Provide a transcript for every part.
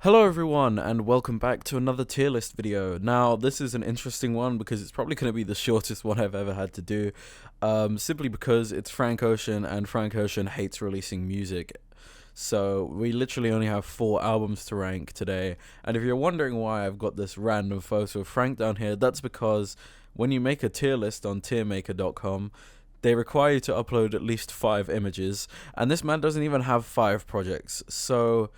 Hello everyone and welcome back to another tier list video. Now this is an interesting one because it's probably going to be the shortest one I've ever had to do, simply because it's Frank Ocean and Frank Ocean hates releasing music. So we literally only have 4 albums to rank today, and if you're wondering why I've got this random photo of Frank down here, that's because when you make a tier list on tiermaker.com, they require you to upload at least 5 images, and this man doesn't even have 5 projects, so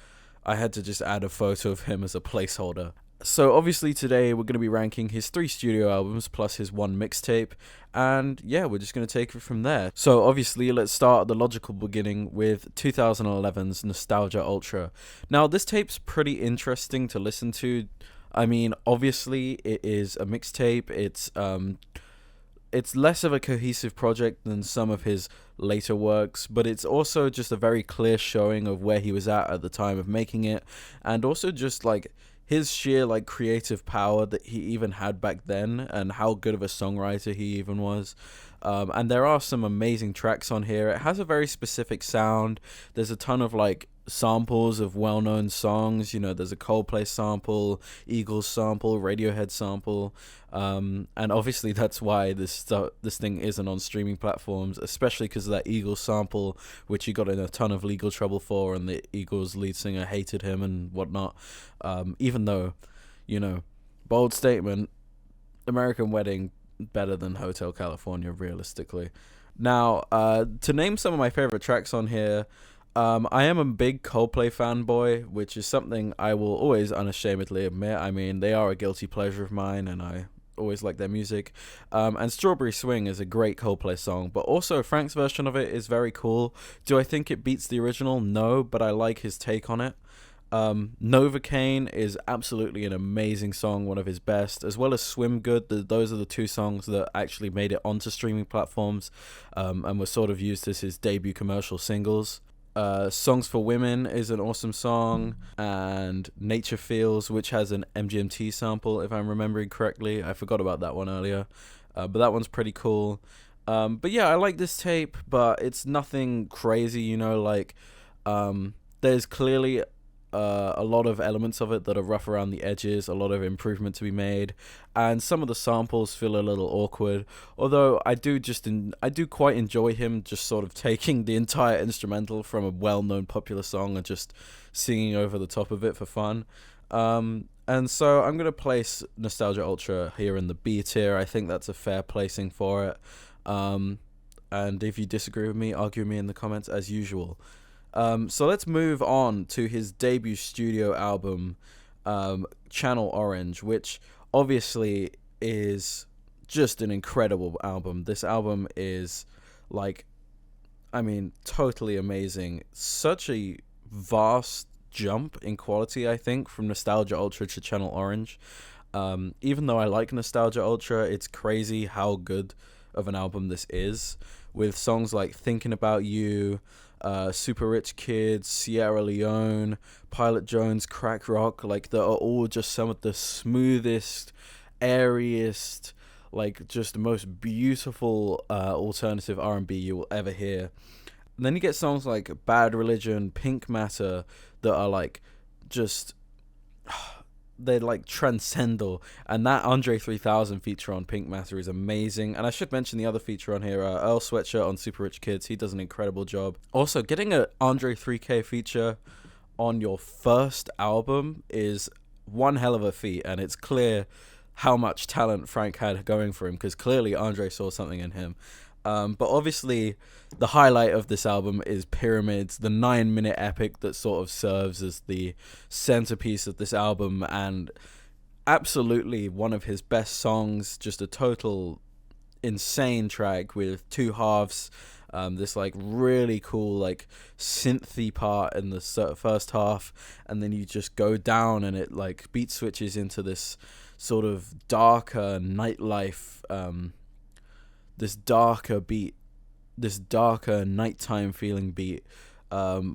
I had to just add a photo of him as a placeholder. So obviously today we're going to be ranking his 3 studio albums plus his 1 mixtape, and yeah, we're just going to take it from there. So obviously let's start at the logical beginning with 2011's Nostalgia Ultra. Now this tape's pretty interesting to listen to. I mean, obviously it is a mixtape. It's less of a cohesive project than some of his later works, but it's also just a very clear showing of where he was at the time of making it, and also just like his sheer like creative power that he even had back then, and how good of a songwriter he even was. And there are some amazing tracks on here. It has a very specific sound. There's a ton of like samples of well-known songs. You know, there's a Coldplay sample, Eagles sample, Radiohead sample, and obviously that's why this thing isn't on streaming platforms, especially because of that Eagles sample, which he got in a ton of legal trouble for, and the Eagles lead singer hated him and whatnot. Even though, you know, bold statement, American Wedding better than Hotel California realistically. Now, to name some of my favorite tracks on here, I am a big Coldplay fanboy, which is something I will always unashamedly admit. I mean, they are a guilty pleasure of mine, and I always like their music. And Strawberry Swing is a great Coldplay song, but also Frank's version of it is very cool. Do I think it beats the original? No, but I like his take on it. Novocaine is absolutely an amazing song, one of his best, as well as Swim Good. Those are the 2 songs that actually made it onto streaming platforms, and were sort of used as his debut commercial singles. Songs for Women is an awesome song, and Nature Feels, which has an MGMT sample, if I'm remembering correctly. I forgot about that one earlier, but that one's pretty cool. But yeah, I like this tape, but it's nothing crazy, you know, like, there's clearly a lot of elements of it that are rough around the edges, a lot of improvement to be made, and some of the samples feel a little awkward, although I do quite enjoy him just sort of taking the entire instrumental from a well-known popular song and just singing over the top of it for fun. And so I'm going to place Nostalgia Ultra here in the B tier. I think that's a fair placing for it. And if you disagree with me, argue with me in the comments as usual. So let's move on to his debut studio album, Channel Orange, which obviously is just an incredible album. This album is like, I mean, totally amazing. Such a vast jump in quality, I think, from Nostalgia Ultra to Channel Orange. Even though I like Nostalgia Ultra, it's crazy how good of an album this is, with songs like Thinking About You, Super Rich Kids, Sierra Leone, Pilot Jones, Crack Rock. Like, they are all just some of the smoothest, airiest, like just most beautiful alternative R&B you will ever hear. And then you get songs like Bad Religion, Pink Matter, that are like just they're like transcendental, and that Andre 3000 feature on Pink Matter is amazing. And I should mention the other feature on here, Earl Sweatshirt on Super Rich Kids. He does an incredible job. Also, getting a Andre 3K feature on your first album is one hell of a feat, and it's clear how much talent Frank had going for him, because clearly Andre saw something in him. But obviously the highlight of this album is Pyramids, the 9-minute epic that sort of serves as the centerpiece of this album, and absolutely one of his best songs. Just a total insane track with 2 halves. This like really cool like synthy part in the first half, and then you just go down and it like beat switches into this sort of darker nightlife, this darker beat, this darker nighttime feeling beat,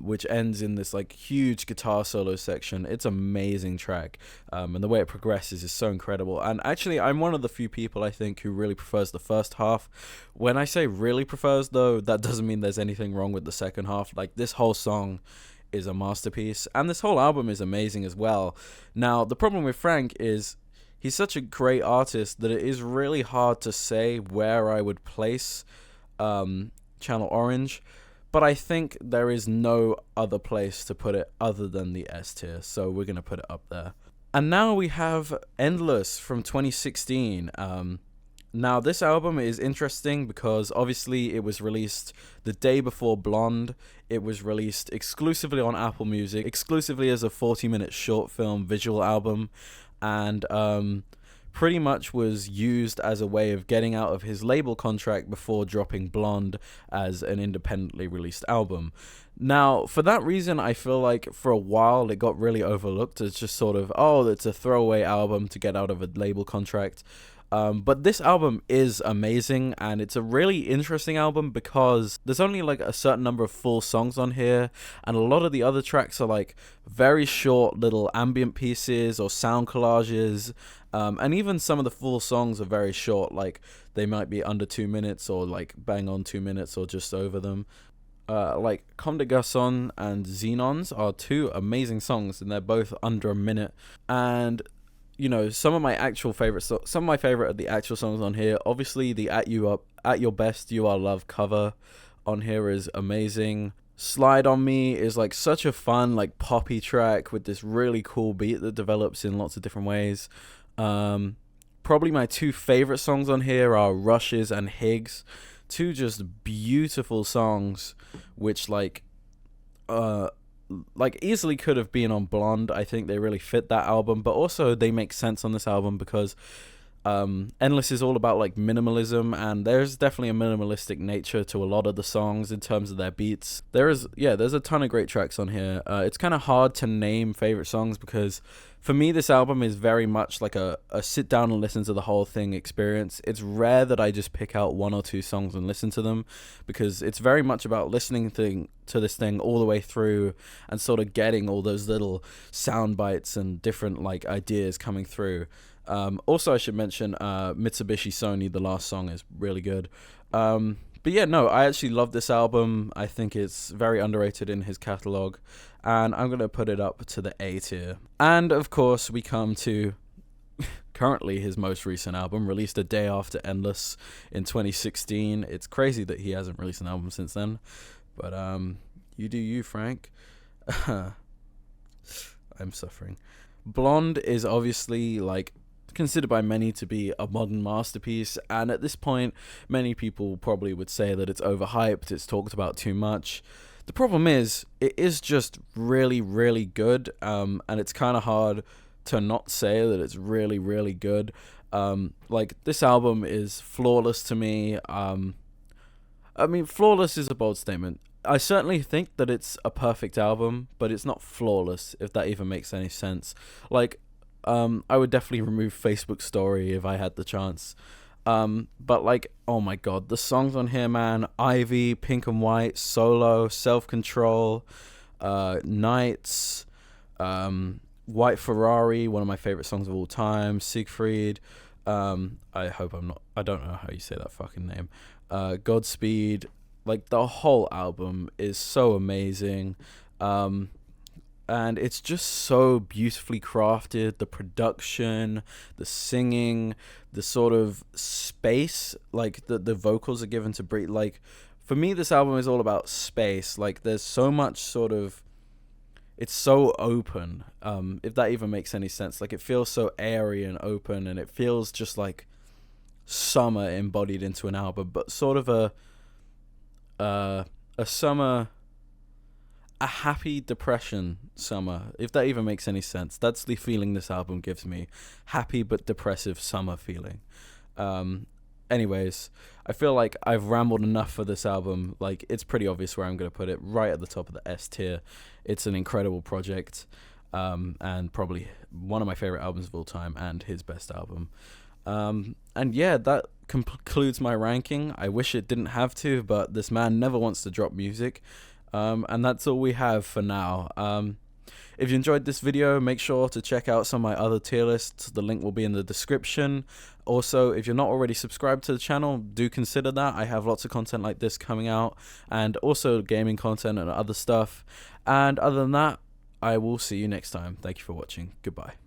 which ends in this like huge guitar solo section. It's an amazing track, and the way it progresses is so incredible. And actually, I'm one of the few people, I think, who really prefers the first half. When I say really prefers, though, that doesn't mean there's anything wrong with the second half. Like, this whole song is a masterpiece, and this whole album is amazing as well. Now, the problem with Frank is he's such a great artist that it is really hard to say where I would place Channel Orange, but I think there is no other place to put it other than the S tier, so we're going to put it up there. And now we have Endless from 2016. Now, this album is interesting because obviously it was released the day before Blonde. It was released exclusively on Apple Music, exclusively as a 40-minute short film visual album, and pretty much was used as a way of getting out of his label contract before dropping Blonde as an independently released album. Now, for that reason, I feel like for a while it got really overlooked as just sort of, oh, it's a throwaway album to get out of a label contract. But this album is amazing, and it's a really interesting album because there's only like a certain number of full songs on here, and a lot of the other tracks are like very short little ambient pieces or sound collages, and even some of the full songs are very short, like they might be under 2 minutes or like bang on 2 minutes or just over them. Like Comme des Garçons and Xenons are two amazing songs, and they're both under a minute. And you know, some of my favorite of the actual songs on here, obviously the At Your Best You Are Love cover on here is amazing. Slide on Me is like such a fun like poppy track with this really cool beat that develops in lots of different ways. Probably my two favorite songs on here are Rushes and Higgs, two just beautiful songs which like easily could have been on Blonde. I think they really fit that album, but also they make sense on this album because Endless is all about like minimalism, and there's definitely a minimalistic nature to a lot of the songs in terms of their beats. There's a ton of great tracks on here. It's kind of hard to name favorite songs because for me this album is very much like a sit down and listen to the whole thing experience. It's rare that I just pick out one or two songs and listen to them, because it's very much about listening to this thing all the way through and sort of getting all those little sound bites and different like ideas coming through. Also, I should mention Mitsubishi Sony, the last song, is really good. But yeah, no, I actually love this album. I think it's very underrated in his catalog, and I'm going to put it up to the A tier. And of course, we come to currently his most recent album, released a day after Endless in 2016. It's crazy that he hasn't released an album since then, but you do you, Frank. I'm suffering. Blonde is obviously like considered by many to be a modern masterpiece, and at this point many people probably would say that it's overhyped, it's talked about too much. The problem is it is just really, really good, and it's kind of hard to not say that it's really, really good. Like, this album is flawless to me. I mean, flawless is a bold statement. I certainly think that it's a perfect album, but it's not flawless, if that even makes any sense. Like, I would definitely remove Facebook Story if I had the chance. But like, oh my god, the songs on here, man. Ivy, Pink and White, Solo, Self-Control, Nights, White Ferrari, one of my favorite songs of all time, Siegfried, I don't know how you say that fucking name, Godspeed. Like, the whole album is so amazing. And it's just so beautifully crafted. The production, the singing, the sort of space, like the vocals are given to breathe. Like, for me, this album is all about space. Like, there's so much sort of, it's so open, if that even makes any sense. Like, it feels so airy and open, and it feels just like summer embodied into an album, but sort of a summer, a happy depression summer, if that even makes any sense. That's the feeling this album gives me. Happy but depressive summer feeling. Anyways, I feel like I've rambled enough for this album. Like, it's pretty obvious where I'm going to put it, right at the top of the S tier. It's an incredible project, and probably one of my favorite albums of all time, and his best album. And yeah, that concludes my ranking. I wish it didn't have to, but this man never wants to drop music. And that's all we have for now. If you enjoyed this video, make sure to check out some of my other tier lists. The link will be in the description. Also, if you're not already subscribed to the channel, do consider that. I have lots of content like this coming out, and also gaming content and other stuff. And other than that, I will see you next time. Thank you for watching. Goodbye.